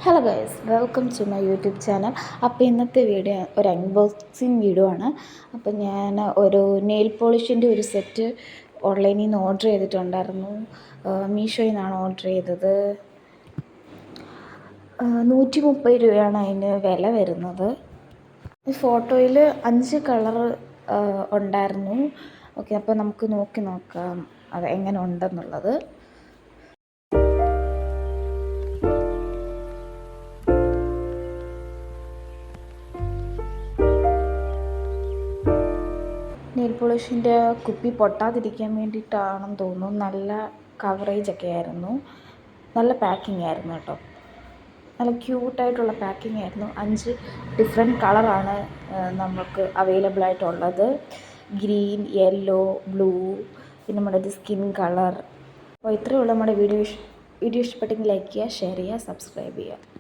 Hello guys, welcome to my YouTube channel. അപ്പോൾ ഇന്നത്തെ video ഒരു അൺബോക്സിങ് വീഡിയോ ആണ്. അപ്പോൾ ഞാൻ ഒരു നെയിൽ പോളിഷിൻ്റെ ഒരു സെറ്റ് ഓൺലൈനിൽ നിന്ന് ഓർഡർ ചെയ്തിട്ടുണ്ടായിരുന്നു. മീഷോയിൽ നിന്നാണ് ഓർഡർ ചെയ്തത്. 130 രൂപയാണ് അതിന് വില വരുന്നത്. ഈ ഫോട്ടോയിൽ 5 കളർ ഉണ്ടായിരുന്നു. ഓക്കെ, അപ്പോൾ നമുക്ക് നോക്കാം അത് എങ്ങനെ ഉണ്ടെന്നുള്ളത്. നെയിൽ പോളിഷിൻ്റെ കുപ്പി പൊട്ടാതിരിക്കാൻ വേണ്ടിയിട്ടാണെന്ന് തോന്നുന്നു. നല്ല കവറേജൊക്കെ ആയിരുന്നു, നല്ല പാക്കിംഗ് ആയിരുന്നു കേട്ടോ. നല്ല ക്യൂട്ടായിട്ടുള്ള പാക്കിംഗ് ആയിരുന്നു. 5 ഡിഫറെൻറ്റ് കളറാണ് നമുക്ക് അവൈലബിൾ ആയിട്ടുള്ളത്. ഗ്രീൻ, യെല്ലോ, ബ്ലൂ, പിന്നെ നമ്മുടെ ഒരു സ്കിൻ കളർ. അപ്പോൾ ഇത്രയേ ഉള്ളൂ നമ്മുടെ വീഡിയോ ഇഷ്ടപ്പെട്ടെങ്കിൽ ലൈക്ക് ചെയ്യുക, ഷെയർ ചെയ്യുക, സബ്സ്ക്രൈബ് ചെയ്യുക.